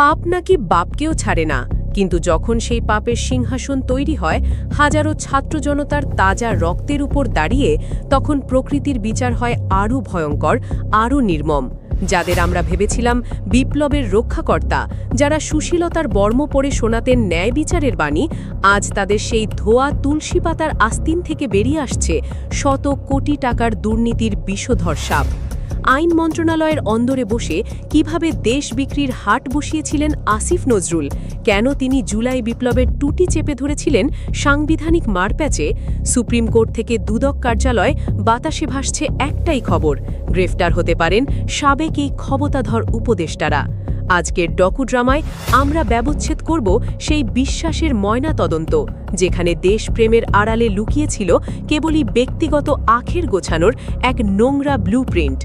পাপ নাকি বাপকেও ছাড়ে না, কিন্তু যখন সেই পাপের সিংহাসন তৈরি হয় হাজারো ছাত্র জনতার তাজা রক্তের উপর দাঁড়িয়ে, তখন প্রকৃতির বিচার হয় আরও ভয়ঙ্কর, আরও নির্মম। যাদের আমরা ভেবেছিলাম বিপ্লবের রক্ষাকর্তা, যারা সুশীলতার বর্ম পরে শোনাতেন ন্যায় বিচারের বাণী, আজ তাদের সেই ধোয়া তুলসী পাতার আস্তিন থেকে বেরিয়ে আসছে শত কোটি টাকার দুর্নীতির বিষধর সাপ। আইন মন্ত্রণালয়ের অন্দরে বসে কিভাবে দেশ বিক্রির হাট বসিয়েছিলেন আসিফ নজরুল, কেন তিনি জুলাই বিপ্লবের টুটি চেপে ধরেছিলেন সাংবিধানিক মারপ্যাচে, সুপ্রিম কোর্ট থেকে দুদক কার্যালয়, বাতাসে ভাসছে একটাই খবর, গ্রেফতার হতে পারেন সাবেক এই ক্ষমতাধর উপদেষ্টারা। আজকের ডকুড্রামায় আমরা ব্যবচ্ছেদ করব সেই বিশ্বাসের ময়না তদন্ত, যেখানে দেশপ্রেমের আড়ালে লুকিয়েছিল কেবলই ব্যক্তিগত আখের গোছানোর এক নোংরা ব্লুপ্রিন্ট।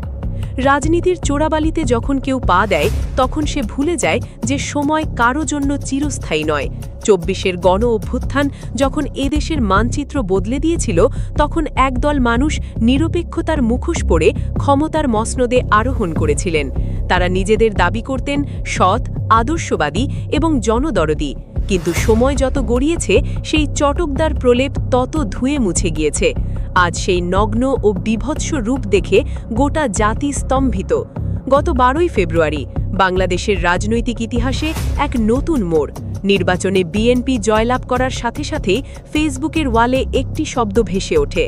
রাজনীতির চোরাবালিতে যখন কেউ পা দেয়, তখন সে ভুলে যায় যে সময় কারো জন্য চিরস্থায়ী নয়। ২৪-এর গণ অভ্যুত্থান যখন এদেশের মানচিত্র বদলে দিয়েছিল, তখন একদল মানুষ নিরপেক্ষতার মুখোশ পরে ক্ষমতার মসনদে আরোহণ করেছিলেন। তারা নিজেদের দাবি করতেন সৎ, আদর্শবাদী এবং জনদরদি, কিন্তু সময় যত গড়িয়েছে সেই চটকদার প্রলেপ তত ধুয়ে মুছে গিয়েছে। আজ সেই নগ্ন ও বিভৎস রূপ দেখে গোটা জাতি স্তম্ভিত। গত ১২ই ফেব্রুয়ারি বাংলাদেশের রাজনৈতিক ইতিহাসে এক নতুন মোড়। নির্বাচনে বিএনপি জয়লাভ করার সাথে সাথেই ফেসবুকের ওয়ালে একটি শব্দ ভেসে ওঠে,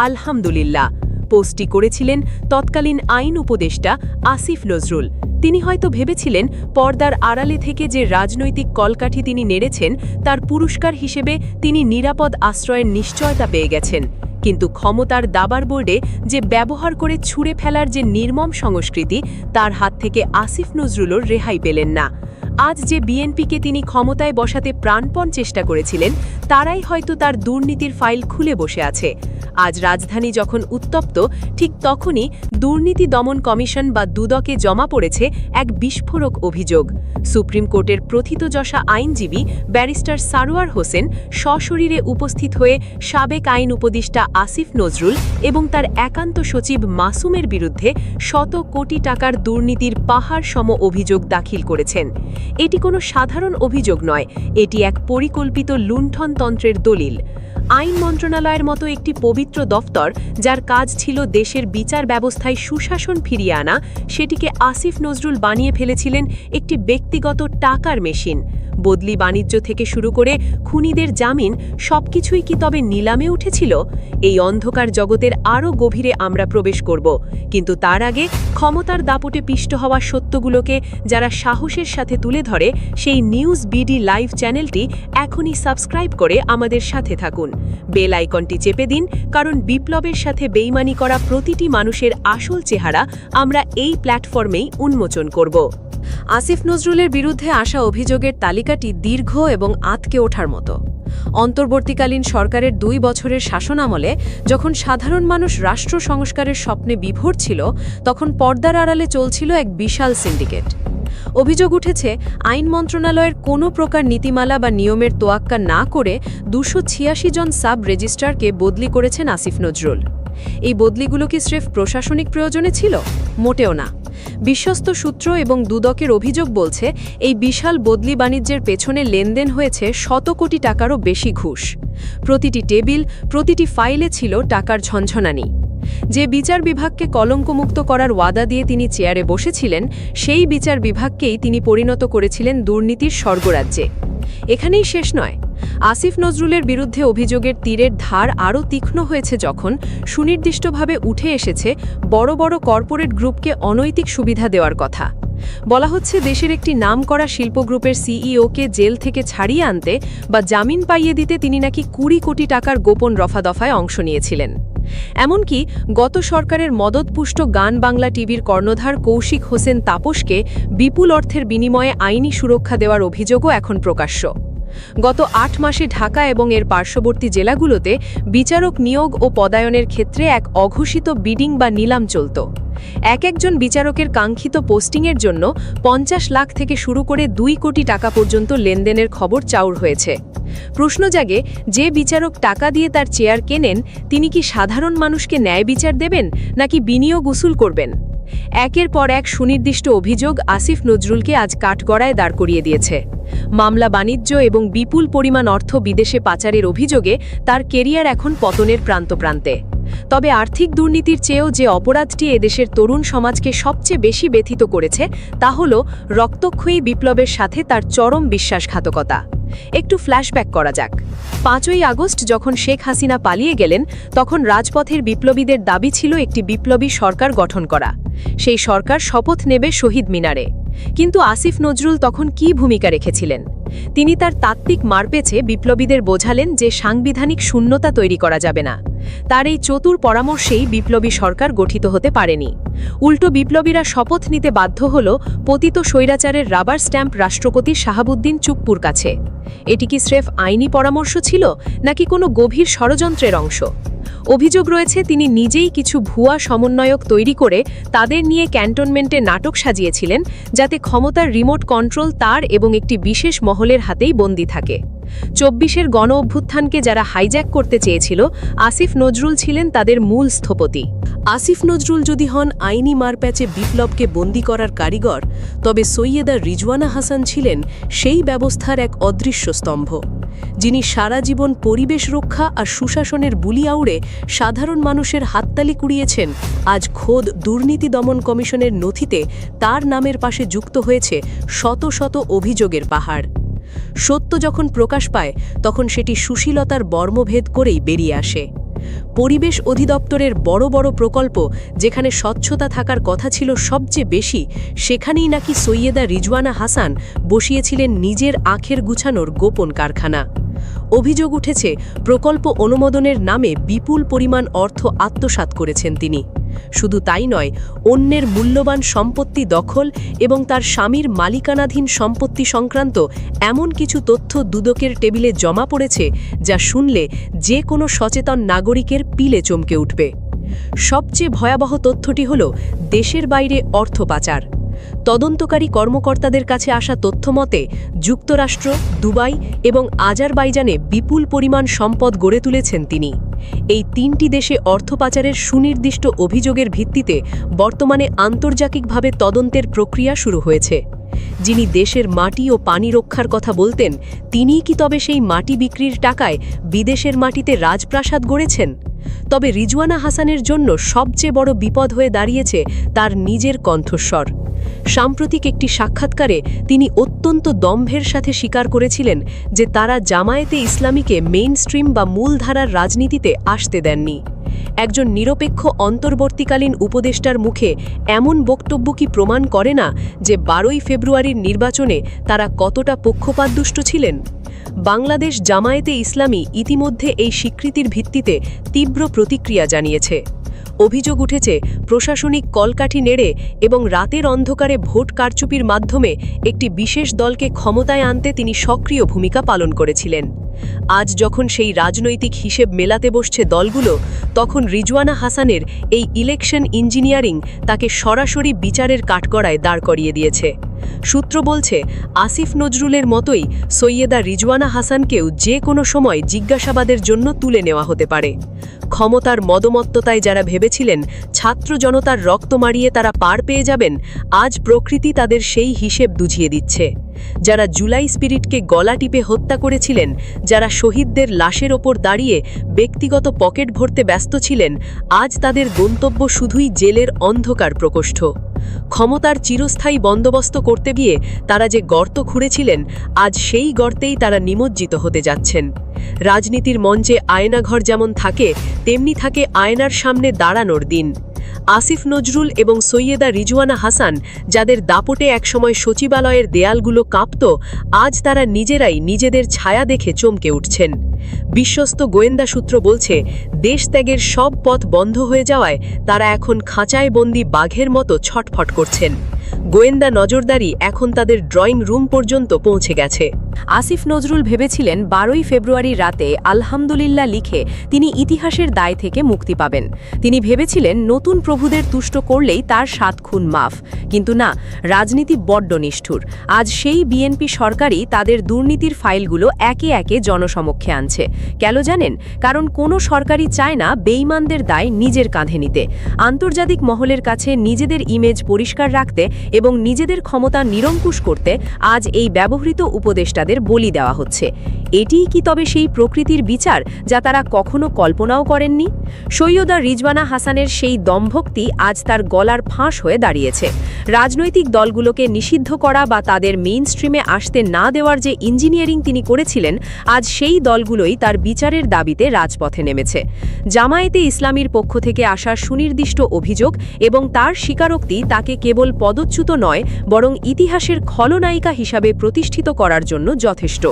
আলহামদুলিল্লাহ। পোস্টটি করেছিলেন তৎকালীন আইন উপদেষ্টা আসিফ নজরুল। তিনি হয়তো ভেবেছিলেন পর্দার আড়ালে থেকে যে রাজনৈতিক কলকাঠি তিনি নেড়েছেন, তার পুরস্কার হিসেবে তিনি নিরাপদ আশ্রয়ের নিশ্চয়তা পেয়ে গেছেন। কিন্তু ক্ষমতার দাবার বোর্ডে যে ব্যবহার করে ছুঁড়ে ফেলার যে নির্মম সংস্কৃতি, তার হাত থেকে আসিফ নজরুলও রেহাই পেলেন না। আজ যে বিএনপিকে তিনি ক্ষমতায় বসাতে প্রাণপণ চেষ্টা করেছিলেন, তারাই হয়তো তার দুর্নীতির ফাইল খুলে বসে আছে। আজ রাজধানী যখন উত্তপ্ত, ঠিক তখনই দুর্নীতি দমন কমিশন বা দুদকে জমা পড়েছে এক বিস্ফোরক অভিযোগ। সুপ্রিম কোর্টের প্রথিতযশা আইনজীবী ব্যারিস্টার সারোয়ার হোসেন সশরীরে উপস্থিত হয়ে সাবেক আইন উপদেষ্টা আসিফ নজরুল এবং তার একান্ত সচিব মাসুমের বিরুদ্ধে শত কোটি টাকার দুর্নীতির পাহাড় সম অভিযোগ দাখিল করেছেন। এটি কোনো সাধারণ অভিযোগ নয়, এটি এক পরিকল্পিত লুণ্ঠনতন্ত্রের দলিল। আইন মন্ত্রণালয়ের মতো একটি পবিত্র দফতর, যার কাজ ছিল দেশের বিচার ব্যবস্থায় সুশাসন ফিরিয়ে আনা, সেটিকে আসিফ নজরুল বানিয়ে ফেলেছিলেন একটি ব্যক্তিগত টাকার মেশিন। বদলি বাণিজ্য থেকে শুরু করে খুনিদের জামিন, সবকিছুই কি তবে নিলামে উঠেছিল? এই অন্ধকার জগতের আরও গভীরে আমরা প্রবেশ করব, কিন্তু তার আগে ক্ষমতার দাপটে পিষ্ট হওয়া সত্যগুলোকে যারা সাহসের সাথে তুলে ধরে, সেই নিউজ বিডি লাইভ চ্যানেলটি এখনই সাবস্ক্রাইব করে আমাদের সাথে থাকুন। বেল আইকনটি চেপে দিন, কারণ বিপ্লবের সাথে বেইমানি করা প্রতিটি মানুষের আসল চেহারা আমরা এই প্ল্যাটফর্মেই উন্মোচন করব। আসিফ নজরুলের বিরুদ্ধে আসা অভিযোগের তালিকাটি দীর্ঘ এবং আঁতকে ওঠার মতো। অন্তর্বর্তীকালীন সরকারের ২ বছরের শাসনামলে যখন সাধারণ মানুষ রাষ্ট্র সংস্কারের স্বপ্নে বিভোর ছিল, তখন পর্দার আড়ালে চলছিল এক বিশাল সিন্ডিকেট। অভিযোগ উঠেছে আইন মন্ত্রণালয়ের কোনো প্রকার নীতিমালা বা নিয়মের তোয়াক্কা না করে ২৮৬ জন সাব রেজিস্ট্রারকে বদলি করেছেন আসিফ নজরুল। এই বদলিগুলো কি স্রেফ প্রশাসনিক প্রয়োজনে ছিল? মোটেও না। বিশ্বস্ত সূত্র এবং দুদকের অভিযোগ বলছে এই বিশাল বদলি বাণিজ্যের পেছনে লেনদেন হয়েছে শত কোটি টাকারও বেশি ঘুষ। প্রতিটি টেবিল, প্রতিটি ফাইলে ছিল টাকার ঝনঝনানি। যে বিচার বিভাগকে কলঙ্কমুক্ত করার ওয়াদা দিয়ে তিনি চেয়ারে বসেছিলেন, সেই বিচার বিভাগকেই তিনি পরিণত করেছিলেন দুর্নীতির স্বর্গরাজ্যে। এখানেই শেষ নয়। আসিফ নজরুলের বিরুদ্ধে অভিযোগের তীরের ধার আরও তীক্ষ্ণ হয়েছে যখন সুনির্দিষ্টভাবে উঠে এসেছে বড় বড় কর্পোরেট গ্রুপকে অনৈতিক সুবিধা দেওয়ার কথা। বলা হচ্ছে দেশের একটি নামকরা শিল্প গ্রুপের সিইওকে জেল থেকে ছাড়িয়ে আনতে বা জামিন পাইয়ে দিতে তিনি নাকি ২০ কোটি টাকার গোপন রফাদফায় অংশ নিয়েছিলেন। এমনকি গত সরকারের মদতপুষ্ট গান বাংলা টিভির কর্ণধার কৌশিক হোসেন তাপসকে বিপুল অর্থের বিনিময়ে আইনি সুরক্ষা দেওয়ার অভিযোগও এখন প্রকাশ্য। গত ৮ মাসে ঢাকা এবং এর পার্শ্ববর্তী জেলাগুলোতে বিচারক নিয়োগ ও পদায়নের ক্ষেত্রে এক অঘোষিত বিডিং বা নিলাম চলত। একজন বিচারকের কাঙ্ক্ষিত পোস্টিংয়ের জন্য ৫০ লাখ থেকে শুরু করে ২ কোটি টাকা পর্যন্ত লেনদেনের খবর চাউর হয়েছে। প্রশ্ন জাগে, যে বিচারক টাকা দিয়ে তার চেয়ার কেনেন, তিনি কি সাধারণ মানুষকে ন্যায় বিচার দেবেন নাকি বিনিয়োগ উসুল করবেন? একের পর এক সুনির্দিষ্ট অভিযোগ আসিফ নজরুলকে আজ কাঠগড়ায় দাঁড় করিয়ে দিয়েছে। মামলা, বাণিজ্য এবং বিপুল পরিমাণ অর্থ বিদেশে পাচারের অভিযোগে তার কেরিয়ার এখন পতনের প্রান্তে। তবে আর্থিক দুর্নীতির চেয়েও যে অপরাধটি এদেশের তরুণ সমাজকে সবচেয়ে বেশি ব্যথিত করেছে তা হল রক্তক্ষয়ী বিপ্লবের সাথে তার চরম বিশ্বাসঘাতকতা। একটু ফ্ল্যাশব্যাক করা যাক। 5ই আগস্ট যখন শেখ হাসিনা পালিয়ে গেলেন, তখন রাজপথের বিপ্লবীদের দাবি ছিল একটি বিপ্লবী সরকার গঠন করা। সেই সরকার শপথ নেবে শহীদ মিনারে। কিন্তু আসিফ নজরুল তখন কী ভূমিকা রেখেছিলেন? তিনি তার তাত্ত্বিক মারপেচে বিপ্লবীদের বোঝালেন যে সাংবিধানিক শূন্যতা তৈরি করা যাবে না। তার এই চতুর পরামর্শেই বিপ্লবী সরকার গঠিত হতে পারেনি। উল্টো বিপ্লবীরা শপথ নিতে বাধ্য হল পতিত স্বৈরাচারের রাবার স্ট্যাম্প রাষ্ট্রপতি শাহাবুদ্দিন চুপ্পুর কাছে। এটি কি স্রেফ আইনি পরামর্শ ছিল, নাকি কোনো গভীর ষড়যন্ত্রের অংশ? অভিযোগ রয়েছে তিনি নিজেই কিছু ভুয়া সমন্বয়ক তৈরি করে তাদের নিয়ে ক্যান্টনমেন্টে নাটক সাজিয়েছিলেন, যাতে ক্ষমতার রিমোট কন্ট্রোল তার এবং একটি বিশেষ মহলের হাতেই বন্দী থাকে। 24-এর গণ অভ্যুত্থানকে যারা হাইজ্যাক করতে চেয়েছিল, আসিফ নজরুল ছিলেন তাদের মূল স্থপতি। আসিফ নজরুল যদি হন আইনি মারপ্যাচে বিপ্লবকে বন্দী করার কারিগর, তবে সৈয়দা রিজওয়ানা হাসান ছিলেন সেই ব্যবস্থার এক অদৃশ্য স্তম্ভ, যিনি সারা জীবন পরিবেশ রক্ষা আর সুশাসনের বুলি আউড়ে সাধারণ মানুষের হাততালি কুড়িয়েছেন। আজ খোদ দুর্নীতি দমন কমিশনের নথিতে তার নামের পাশে যুক্ত হয়েছে শত শত অভিযোগের পাহাড়। সত্য যখন প্রকাশ পায়, তখন সেটি সুশীলতার বর্মভেদ করেই বেরিয়ে আসে। পরিবেশ অধিদপ্তরের বড় বড় প্রকল্প, যেখানে স্বচ্ছতা থাকার কথা ছিল সবচেয়ে বেশি, সেখানেই নাকি সৈয়দা রিজওয়ানা হাসান বসিয়েছিলেন নিজের আখের গুছানোর গোপন কারখানা। অভিযোগ উঠেছে প্রকল্প অনুমোদনের নামে বিপুল পরিমাণ অর্থ আত্মসাৎ করেছেন তিনি। শুধু তাই নয়, অন্যের মূল্যবান সম্পত্তি দখল এবং তার স্বামীর মালিকানাধীন সম্পত্তি সংক্রান্ত এমন কিছু তথ্য দুদকের টেবিলে জমা পড়েছে, যা শুনলে যে কোনো সচেতন নাগরিকের পিলে চমকে উঠবে। সবচেয়ে ভয়াবহ তথ্যটি হল দেশের বাইরে অর্থ পাচার। তদন্তকারী কর্মকর্তাদের কাছে আসা তথ্য মতে যুক্তরাষ্ট্র, দুবাই এবং আজারবাইজানে বিপুল পরিমাণ সম্পদ গড়ে তুলেছেন তিনি। এই 3টি দেশে অর্থ পাচারের সুনির্দিষ্ট অভিযোগের ভিত্তিতে বর্তমানে আন্তর্জাতিকভাবে তদন্তের প্রক্রিয়া শুরু হয়েছে। যিনি দেশের মাটি ও পানি রক্ষার কথা বলতেন, তিনিই কি তবে সেই মাটি বিক্রির টাকায় বিদেশের মাটিতে রাজপ্রাসাদ গড়েছেন? তবে রিজওয়ানা হাসানের জন্য সবচেয়ে বড় বিপদ হয়ে দাঁড়িয়েছে তার নিজের কণ্ঠস্বর। সাম্প্রতিক একটি সাক্ষাৎকারে তিনি অত্যন্ত দম্ভের সাথে স্বীকার করেছিলেন যে তারা জামায়াতে ইসলামীকে মেইনস্ট্রিম বা মূলধারার রাজনীতিতে আসতে দেননি। একজন নিরপেক্ষ অন্তর্বর্তীকালীন উপদেষ্টার মুখে এমন বক্তব্য কি প্রমাণ করে না যে 12ই ফেব্রুয়ারির নির্বাচনে তারা কতটা পক্ষপাতদুষ্ট ছিলেন? বাংলাদেশ জামায়াতে ইসলামী ইতিমধ্যে এই স্বীকৃতির ভিত্তিতে তীব্র প্রতিক্রিয়া জানিয়েছে। অভিযোগ উঠেছে প্রশাসনিক কলকাঠি নেড়ে এবং রাতের অন্ধকারে ভোট কারচুপির মাধ্যমে একটি বিশেষ দলকে ক্ষমতায় আনতে তিনি সক্রিয় ভূমিকা পালন করেছিলেন। আজ যখন সেই রাজনৈতিক হিসেব মেলাতে বসছে দলগুলো, তখন রিজওয়ানা হাসানের এই ইলেকশন ইঞ্জিনিয়ারিং তাকে সরাসরি বিচারের কাঠগড়ায় দাঁড় করিয়ে দিয়েছে। সূত্র বলছে, আসিফ নজরুলের মতোই সৈয়দা রিজওয়ানা হাসানকেও যে কোনো সময় জিজ্ঞাসাবাদের জন্য তুলে নেওয়া হতে পারে। ক্ষমতার মদমত্ততায় যারা ভেবেছিলেন ছাত্র জনতার রক্ত মারিয়ে তারা পার পেয়ে যাবেন, আজ প্রকৃতি তাদের সেই হিসেব বুঝিয়ে দিচ্ছে। যারা জুলাই স্পিরিটকে গলা টিপে হত্যা করেছিলেন, যারা শহীদদের লাশের ওপর দাঁড়িয়ে ব্যক্তিগত পকেট ভরতে ব্যস্ত ছিলেন, আজ তাদের গন্তব্য শুধুই জেলের অন্ধকার প্রকোষ্ঠ। ক্ষমতার চিরস্থায়ী বন্দোবস্ত করতে গিয়ে তারা যে গর্ত খুঁড়েছিলেন, আজ সেই গর্তেই তারা নিমজ্জিত হতে যাচ্ছেন। রাজনীতির মঞ্চে আয়নাঘর যেমন থাকে, তেমনি থাকে আয়নার সামনে দাঁড়ানোর দিন। আসিফ নজরুল এবং সৈয়দা রিজওয়ানা হাসান, যাদের দাপটে একসময় সচিবালয়ের দেয়ালগুলো কাঁপত, আজ তারা নিজেরাই নিজেদের ছায়া দেখে চমকে উঠছেন। বিশ্বস্ত গোয়েন্দা সূত্র বলছে, দেশত্যাগের সব পথ বন্ধ হয়ে যাওয়ায় তারা এখন খাঁচায় বন্দি বাঘের মতো ছটফট করছেন। গোয়েন্দা নজরদারি এখন তাদের ড্রয়িং রুম পর্যন্ত পৌঁছে গেছে। আসিফ নজরুল ভেবেছিলেন 12ই ফেব্রুয়ারি রাতে আলহামদুলিল্লাহ লিখে তিনি ইতিহাসের দায় থেকে মুক্তি পাবেন। তিনি ভেবেছিলেন নতুন প্রভুদের তুষ্ট করলেই তার 7 খুন মাফ। কিন্তু না, রাজনীতি বড্ড নিষ্ঠুর। আজ সেই বিএনপি সরকারই তাদের দুর্নীতির ফাইলগুলো একে একে জনসমক্ষে আনছে। কেন জানেন? কারণ কোনো সরকারই চায় না বেঈমানদের দায় নিজের কাঁধে নিতে। আন্তর্জাতিক মহলের কাছে নিজেদের ইমেজ পরিষ্কার রাখতে এবং নিজেদের ক্ষমতা নিরঙ্কুশ করতে আজ এই ব্যবহৃত উপদেষ্টাদের বলি দেওয়া হচ্ছে। এটিই কি তবে সেই প্রকৃতির বিচার যা তারা কখনো কল্পনাও করেননি? সৈয়দা রিজওয়ানা হাসানের সেই দম্ভক্তি আজ তার গলার ফাঁস হয়ে দাঁড়িয়েছে। রাজনৈতিক দলগুলোকে নিষিদ্ধ করা বা তাদের মেইন স্ট্রিমে আসতে না দেওয়ার যে ইঞ্জিনিয়ারিং তিনি করেছিলেন, আজ সেই দলগুলোই তার বিচারের দাবিতে রাজপথে নেমেছে। জামায়াতে ইসলামীর পক্ষ থেকে আসা সুনির্দিষ্ট অভিযোগ এবং তার স্বীকারোক্তি তাকে কেবল পদচ্যুত নয়, বরং ইতিহাসের খলনায়িকা হিসাবে প্রতিষ্ঠিত করার জন্য যথেষ্ট।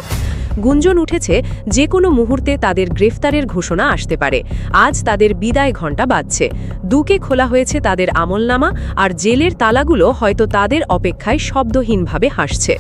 গুঞ্জন উঠেছে যে কোনো মুহূর্তে তাদের গ্রেফতারের ঘোষণা আসতে পারে। আজ তাদের বিদায় ঘণ্টা বাজছে। দুকে খোলা হয়েছে তাদের আমলনামা, আর জেলের তালাগুলো হয়তো তাদের অপেক্ষায় শব্দহীনভাবে হাসছে।